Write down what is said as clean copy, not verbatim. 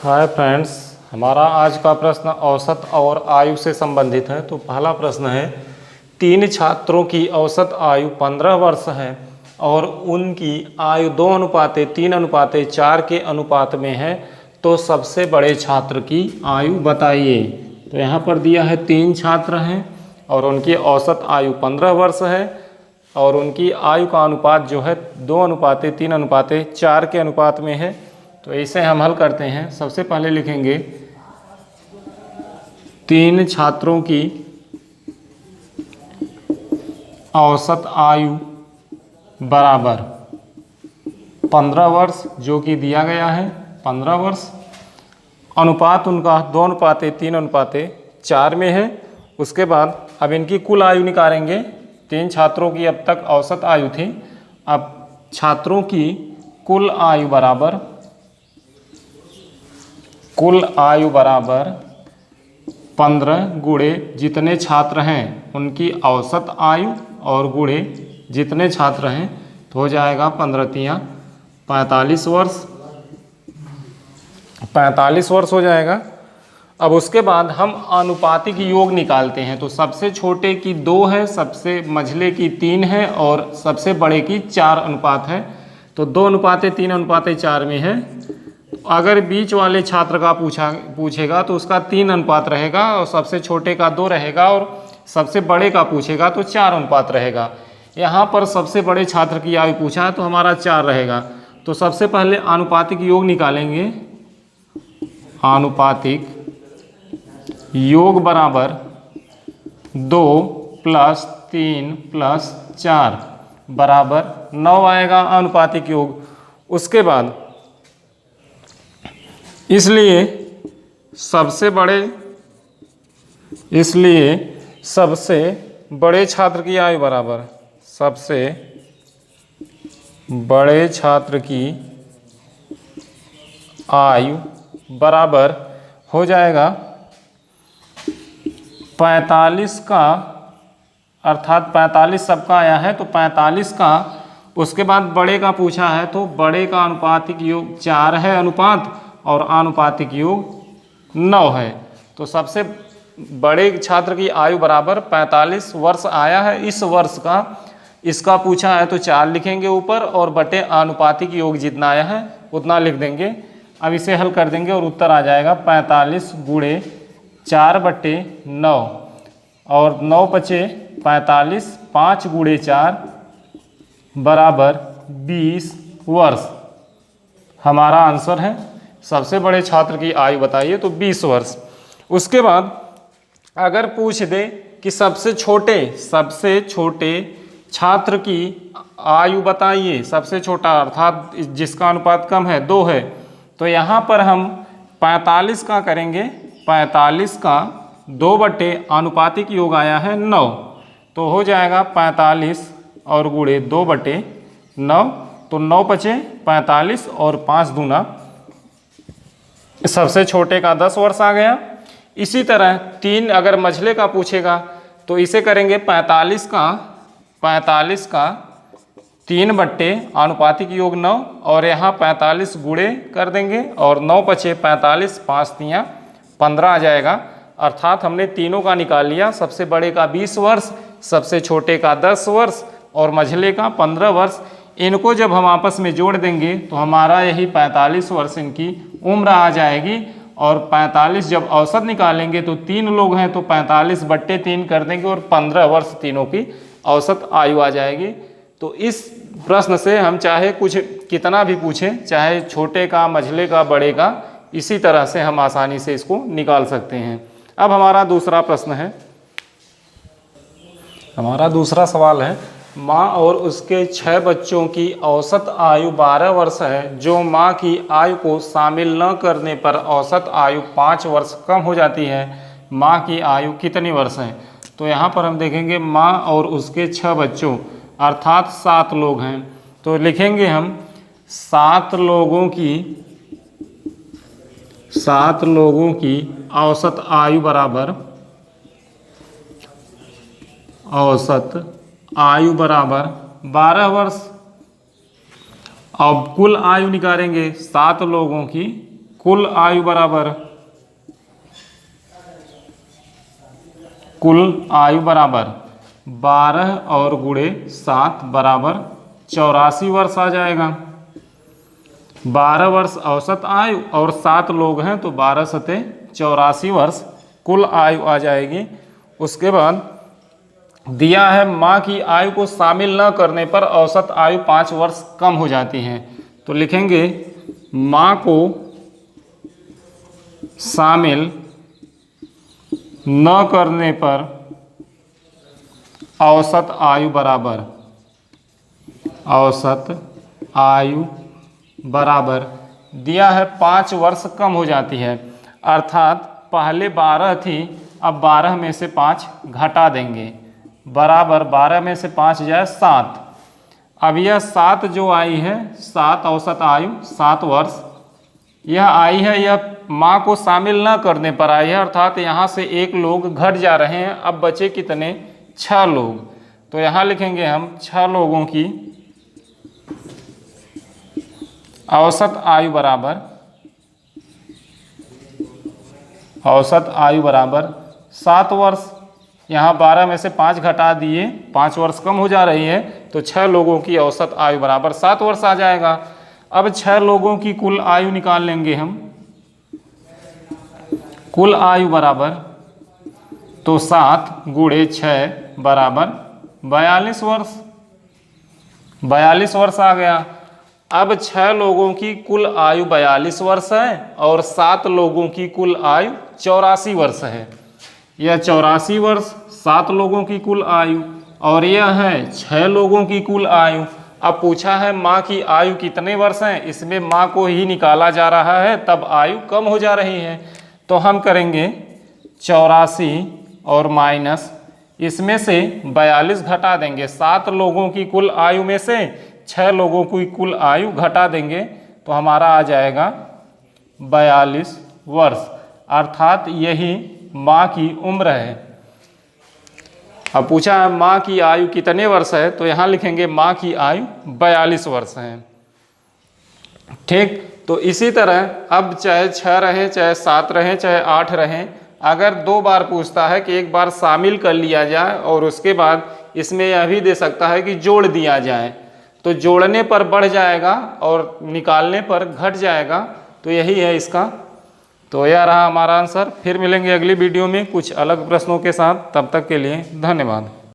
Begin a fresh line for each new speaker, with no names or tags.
Hi friends, हमारा आज का प्रश्न औसत और आयु से संबंधित है। तो पहला प्रश्न है, तीन छात्रों की औसत आयु 15 वर्ष है और उनकी आयु 2:3:4 के अनुपात में है, तो सबसे बड़े छात्र की आयु बताइए। तो यहाँ पर दिया है तीन छात्र हैं और उनकी औसत आयु 15 वर्ष है और उनकी आयु का अनुपात जो है 2:3:4 के अनुपात में है। तो इसे हम हल करते हैं। सबसे पहले लिखेंगे तीन छात्रों की औसत आयु बराबर 15 वर्ष, जो कि दिया गया है 15 वर्ष। अनुपात उनका 2:3:4 में है। उसके बाद अब इनकी कुल आयु निकालेंगे। तीन छात्रों की अब तक औसत आयु थी, अब छात्रों की कुल आयु बराबर 15 गुणे जितने छात्र हैं उनकी औसत आयु और गुणे जितने छात्र हैं, तो हो जाएगा 15×3 = 45 वर्ष हो जाएगा। अब उसके बाद हम आनुपातिक योग निकालते हैं। तो सबसे छोटे की 2 है, सबसे मझले की 3 है और सबसे बड़े की 4 अनुपात है। तो 2:3:4 में है। अगर बीच वाले छात्र का पूछेगा तो उसका 3 अनुपात रहेगा और सबसे छोटे का 2 रहेगा और सबसे बड़े का पूछेगा तो 4 अनुपात रहेगा। यहाँ पर सबसे बड़े छात्र की आयु पूछा है तो हमारा 4 रहेगा। तो सबसे पहले आनुपातिक योग निकालेंगे। आनुपातिक योग बराबर 2 + 3 + 4 बराबर 9 आएगा आनुपातिक योग। उसके बाद इसलिए सबसे बड़े छात्र की आयु बराबर सबसे बड़े छात्र की आयु बराबर हो जाएगा 45 का, अर्थात 45 सबका आया है तो 45 का। उसके बाद बड़े का पूछा है तो बड़े का आनुपातिक योग 4 है अनुपात और आनुपातिक योग 9 है। तो सबसे बड़े छात्र की आयु बराबर 45 वर्ष आया है इस वर्ष का। इसका पूछा है तो 4 लिखेंगे ऊपर और बटे आनुपातिक योग जितना आया है उतना लिख देंगे। अब इसे हल कर देंगे और उत्तर आ जाएगा 45 गुणे 4/9 और 9 बचे 45, 5 गुणे 4 बराबर 20 वर्ष हमारा आंसर है। सबसे बड़े छात्र की आयु बताइए तो 20 वर्ष। उसके बाद अगर पूछ दे कि सबसे छोटे छात्र की आयु बताइए, सबसे छोटा अर्थात जिसका अनुपात कम है 2 है, तो यहाँ पर हम 45 का करेंगे। 45 का 2 बटे आनुपातिक योग आया है 9, तो हो जाएगा 45 और गुणे 2/9, तो 9 बचे 45 और 5 दूना, सबसे छोटे का 10 वर्ष आ गया। इसी तरह 3 अगर मझले का पूछेगा तो इसे करेंगे 45 का 3 बट्टे आनुपातिक योग 9 और यहाँ 45 गुणे कर देंगे और 9 बचे 45, 5 तियाँ 15 आ जाएगा। अर्थात हमने तीनों का निकाल लिया। सबसे बड़े का 20 वर्ष, सबसे छोटे का 10 वर्ष और मझले का 15 वर्ष। इनको जब हम आपस में जोड़ देंगे तो हमारा यही 45 वर्ष इनकी उम्र आ जाएगी। और 45 जब औसत निकालेंगे तो 3 लोग हैं तो 45/3 कर देंगे और 15 वर्ष तीनों की औसत आयु आ जाएगी। तो इस प्रश्न से हम चाहे कुछ कितना भी पूछें, चाहे छोटे का, मझले का, बड़े का, इसी तरह से हम आसानी से इसको निकाल सकते हैं। अब हमारा दूसरा प्रश्न है। हमारा दूसरा सवाल है, माँ और उसके 6 बच्चों की औसत आयु 12 वर्ष है, जो माँ की आयु को शामिल न करने पर औसत आयु 5 वर्ष कम हो जाती है। माँ की आयु कितनी वर्ष है? तो यहाँ पर हम देखेंगे माँ और उसके 6 बच्चों अर्थात 7 लोग हैं। तो लिखेंगे हम 7 लोगों की औसत आयु बराबर औसत आयु बराबर 12 वर्ष। अब कुल आयु निकालेंगे 7 लोगों की कुल आयु बराबर, कुल आयु बराबर 12 और गुणे 7 बराबर 84 वर्ष आ जाएगा। 12 वर्ष औसत आयु और 7 लोग हैं तो 12 सते 84 वर्ष कुल आयु आ जाएगी। उसके बाद दिया है माँ की आयु को शामिल न करने पर औसत आयु 5 वर्ष कम हो जाती है। तो लिखेंगे माँ को शामिल न करने पर औसत आयु बराबर, औसत आयु बराबर दिया है 5 वर्ष कम हो जाती है। अर्थात पहले 12 थी, अब 12 में से 5 घटा देंगे, बराबर 12 में से 5 जाए 7। अब यह 7 जो आई है, 7 औसत आयु 7 वर्ष यह आई है, यह माँ को शामिल न करने पर आई है। अर्थात यहाँ से एक लोग घट जा रहे हैं, अब बचे कितने, 6 लोग। तो यहाँ लिखेंगे हम 6 लोगों की औसत आयु बराबर, औसत आयु बराबर 7 वर्ष। यहाँ 12 में से 5 घटा दिए, 5 वर्ष कम हो जा रही है, तो 6 लोगों की औसत आयु बराबर 7 वर्ष आ जाएगा। अब 6 लोगों की कुल आयु निकाल लेंगे हम। कुल आयु बराबर तो 7 गुणे 6 बराबर 42 वर्ष, 42 वर्ष आ गया। अब 6 लोगों की कुल आयु 42 वर्ष है और 7 लोगों की कुल आयु 84 वर्ष है। यह 84 वर्ष 7 लोगों की कुल आयु और यह है 6 लोगों की कुल आयु। अब पूछा है माँ की आयु कितने वर्ष हैं, इसमें माँ को ही निकाला जा रहा है, तब आयु कम हो जा रही है। तो हम करेंगे 84 और माइनस इसमें से 42 घटा देंगे। 7 लोगों की कुल आयु में से 6 लोगों की कुल आयु घटा देंगे तो हमारा आ जाएगा 42 वर्ष। अर्थात यही माँ की उम्र है। अब पूछा है माँ की आयु कितने वर्ष है, तो यहाँ लिखेंगे माँ की आयु 42 वर्ष है। ठीक, तो इसी तरह अब चाहे 6 रहें, चाहे 7 रहें, चाहे 8 रहें, अगर 2 बार पूछता है कि एक बार शामिल कर लिया जाए और उसके बाद इसमें यह भी दे सकता है कि जोड़ दिया जाए, तो जोड़ने पर बढ़ जाएगा और निकालने पर घट जाएगा। तो यही है इसका। तो यह रहा हमारा आंसर। फिर मिलेंगे अगली वीडियो में कुछ अलग प्रश्नों के साथ। तब तक के लिए धन्यवाद।